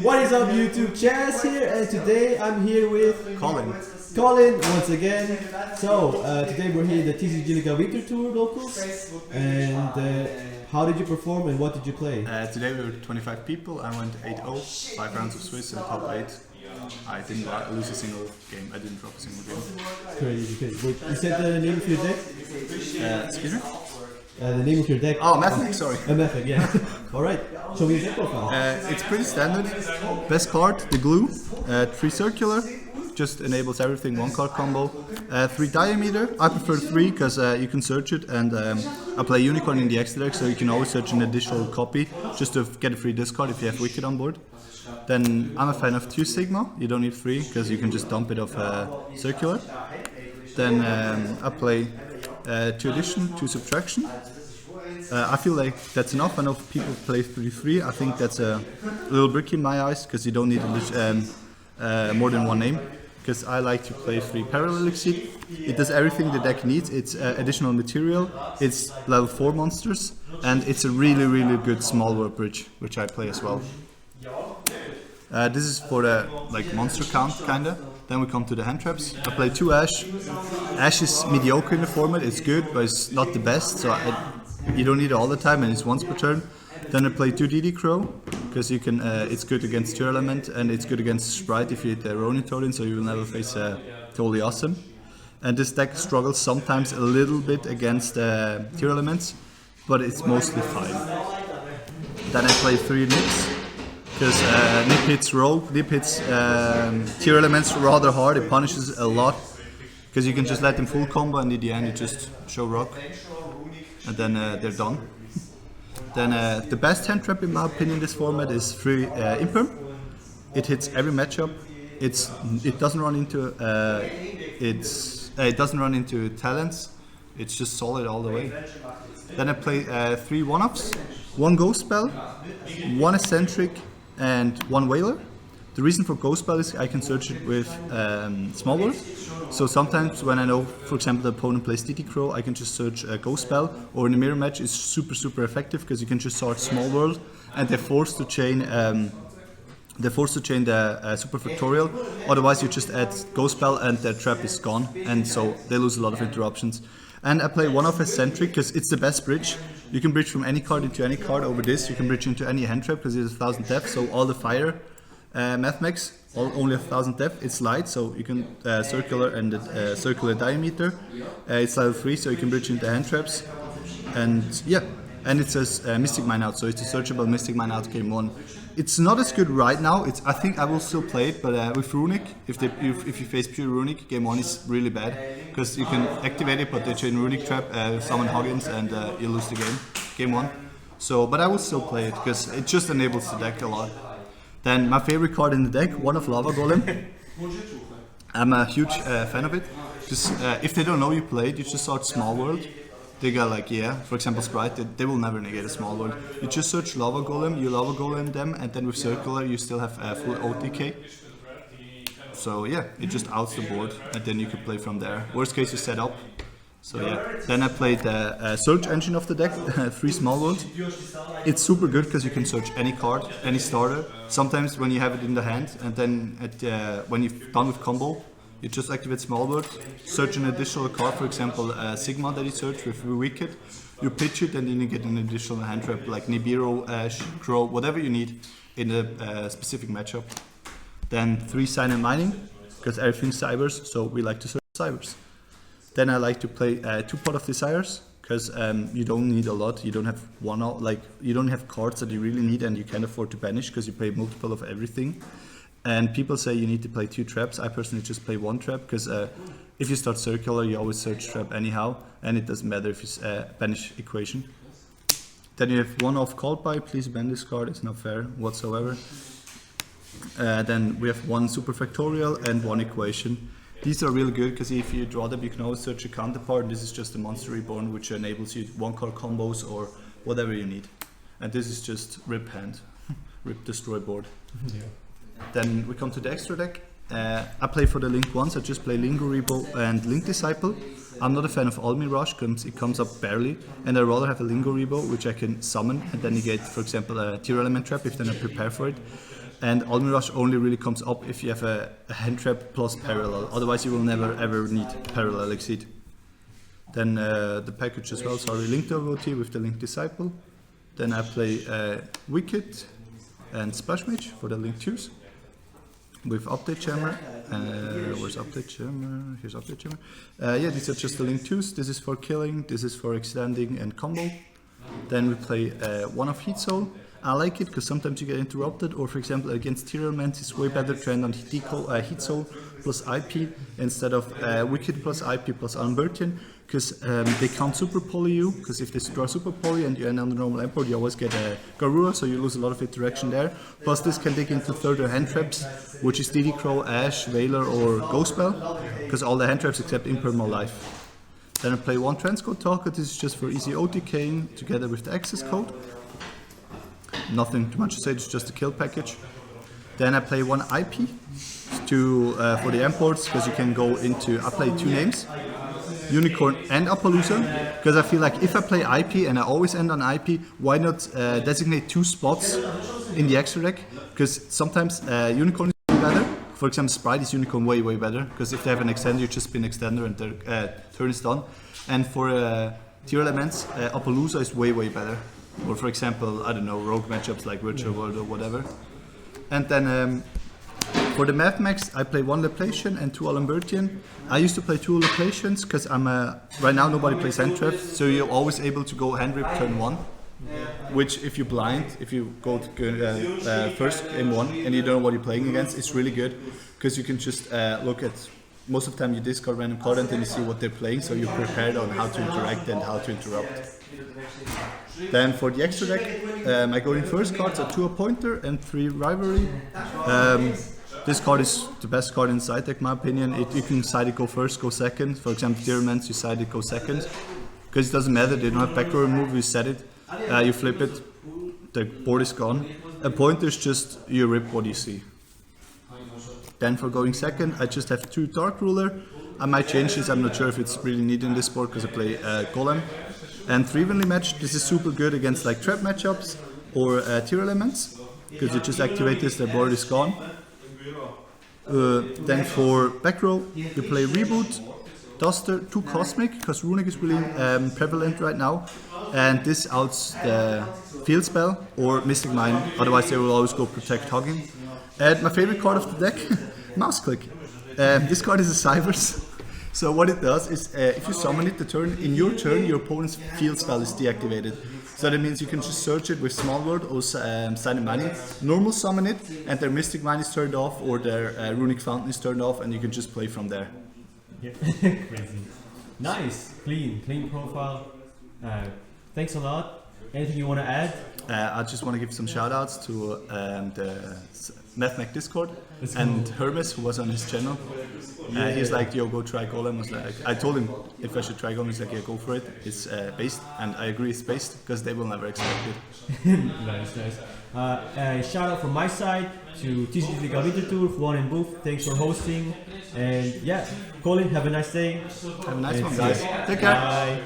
What is up, YouTube? Chaz here, and today I'm here with Colin. Colin once again. So today we're here in the TCGLIGA Winterthur locals. And how did you perform and what did you play? Today we were 25 people. I went 8-0, 5 rounds of Swiss and top 8. I didn't lose a single game. I didn't drop a single game. Crazy. Wait, you said the name of your deck? Excuse me? The name of your deck? Oh, Mathmech, sorry. Mathmech, yeah. Alright, show me your deck profile. It's pretty standard. Best card, the glue. 3 circular, just enables everything, 1 card combo. 3 diameter, I prefer 3 because you can search it, and I play unicorn in the extra deck, so you can always search an additional copy just to get a free discard if you have Wicked on board. Then I'm a fan of 2 Sigma, you don't need 3 because you can just dump it off circular. Then I play 2 addition, 2 subtraction. I feel like that's enough. I know people play 3-3. I think that's a little bricky in my eyes because you don't need more than 1 name. Because I like to play 3 parallel exceed. It does everything the deck needs. It's additional material. It's level 4 monsters, and it's a really good small world bridge, which I play as well. This is for the monster count kinda. Then we come to the hand traps. I play 2 Ash. Ash is mediocre in the format. It's good, but it's not the best. So you don't need it all the time, and it's once per turn. Then I play 2 DD Crow because you can. It's good against Tier Element, and it's good against Sprite if you hit the Ronin Torin, so you will never face Totally Awesome. And this deck struggles sometimes a little bit against Tier Elements, but it's mostly fine. Then I play 3 Nips. Because Nip hits Rogue, Nip hits Tier Elements rather hard, it punishes a lot. Because you can just let them full combo and in the end you just show Rock. And then they're done. Then the best hand trap in my opinion in this format is 3 Imperm. It hits every matchup. It doesn't run into talents. It's just solid all the way. Then I play 3 one-ups, 1 Ghost Spell, 1 Eccentric, and 1 Whaler. The reason for Ghost Spell is I can search it with Small World. So sometimes when I know, for example, the opponent plays DD Crow, I can just search Ghost Spell, or in a mirror match it's super effective because you can just search Small World and they're forced to chain the Super Factorial. Otherwise you just add Ghost Spell and their trap is gone, and so they lose a lot of interruptions. And I play 1 of Eccentric because it's the best bridge. You can bridge from any card into any card over this. You can bridge into any hand trap because it has 1000 depth. So all the fire Mathmechs only have 1000 depth. It's light, so you can circular and circular diameter. It's level 3, so you can bridge into hand traps. And yeah, and it says Mystic Mine out, so it's a searchable Mystic Mine out game 1. It's not as good right now. I think I will still play it, but with Runic, if you face pure Runic, game 1 is really bad because you can activate it, but they chain Runic trap, summon Huggins, and you lose the game 1. So, but I will still play it because it just enables the deck a lot. Then my favorite card in the deck, 1 of Lava Golem. I'm a huge fan of it. Just if they don't know you play it, you just search Small World. They go for example Sprite, they will never negate a Small World. You just search Lava Golem, you Lava Golem them, and then with Circular you still have full OTK. So yeah, it just outs the board, and then you can play from there. Worst case you set up. So yeah, then I played the search engine of the deck, 3 Small World. It's super good because you can search any card, any starter. Sometimes when you have it in the hand, and then when you've done with combo, you just activate Small World, search an additional card, for example Sigma that you search with Wicked. You pitch it and then you get an additional hand trap like Nibiru, Ash, Crow, whatever you need in a specific matchup. Then 3 Sign and Mining, because everything's cybers, so we like to search cybers. Then I like to play 2 Pot of Desires, because you don't need a lot. You don't have you don't have cards that you really need and you can afford to banish because you play multiple of everything. And people say you need to play 2 traps. I personally just play 1 trap because if you start circular, you always search trap anyhow, and it doesn't matter if you banish equation. Then you have 1 off called by. Please ban this card. It's not fair whatsoever. Then we have 1 Super Factorial and 1 equation. These are really good because if you draw them, you can always search a counterpart. This is just a Monster Reborn, which enables you 1 card combos or whatever you need. And this is just rip hand, rip destroy board. Yeah. Then we come to the extra deck. I play for the Link ones. I just play Lingo Rebo and Link Disciple. I'm not a fan of Almi Rush because it comes up barely, and I'd rather have a Lingo Rebo which I can summon and then negate, for example, a Tier Element trap if they're not prepared for it. And Almirage only really comes up if you have a hand trap plus parallel. Otherwise, you will never ever need parallel exceed. Then the package as well. Sorry, Link Devotee with the Link Disciple. Then I play Wicked and Splash Mage for the Link 2s with Update Jammer. Where's Update Jammer? Here's Update Jammer. Yeah, these are just the Link 2s. This is for killing. This is for extending and combo. Then we play one of Heat Soul. I like it because sometimes you get interrupted, or for example against Tier Elements it's way better to end on Heat Soul plus IP instead of Wicked plus IP plus Unburden, because they can't super poly you, because if they draw super poly and you end on the normal import you always get a Garura, so you lose a lot of interaction there. Plus this can dig into further hand traps, which is DD Crow, Ash, Veiler or Ghost Spell, because all the hand traps except Impermal Life. Then I play one Transcode Talker. This is just for easy OTKing together with the access code. Nothing too much to say, it's just a kill package. Then I play one IP for the imports, because you can go into, I play two names, Unicorn and Appaloosa, because I feel like if I play IP and I always end on IP, why not designate two spots in the extra deck? Because sometimes Unicorn is better. For example, Sprite is Unicorn way better, because if they have an extender, you just spin extender and their turn is done. And for tier elements, Appaloosa is way better. Or for example, I don't know, rogue matchups like Virtual World or whatever. And then for the Mathmech, I play one Laplacian and two Alambertian. I used to play two Laplacians because right now nobody plays hand trap, so you're always able to go hand rip turn 1. Which if you blind, if you go to first game 1 and you don't know what you're playing against, it's really good because you can just look at, most of the time you discard random card and then you see what they're playing, so you're prepared on how to interact and how to interrupt. Then for the extra deck, my going first cards are 2 Appointer and 3 Rivalry. This card is the best card in side deck, in my opinion. You can side it go first, go second. For example, Dearments, you side it go second. Because it doesn't matter, they don't have back row remove, you set it, you flip it, the board is gone. Appointer is just, you rip what you see. Then for going second, I just have 2 Dark Ruler. I might change this, I'm not sure if it's really needed in this board because I play Golem. And 3 evenly matched, this is super good against like trap matchups or tier elements, because you just activate this, the board is gone. Then for back row, you play Reboot, Duster, 2 Cosmic, because Runic is really prevalent right now, and this outs the Field Spell or Mystic Mine, otherwise they will always go Protect Hogging. And my favorite card of the deck, Mouse Click. This card is a Cybers. So what it does is, if you summon it in your turn, your opponent's field spell is deactivated. So that means you can just search it with Small World or Silent Mining, normal summon it, and their Mystic Mine is turned off or their Runic Fountain is turned off, and you can just play from there. Yeah. Crazy. Nice, clean profile. Thanks a lot. Anything you want to add? I just want to give some shoutouts to the Mathmech Discord and Hermes, who was on his channel. He's like, yo, go try Golem. I told him if I should try Golem, he's like, yeah, go for it. It's based, and I agree it's based, because they will never expect it. Nice. Shout out from my side to TCGLIGA Winterthur, Juan and Buff. Thanks for hosting. And yeah, Colin, have a nice day. Have a nice one, guys. Take care. Bye.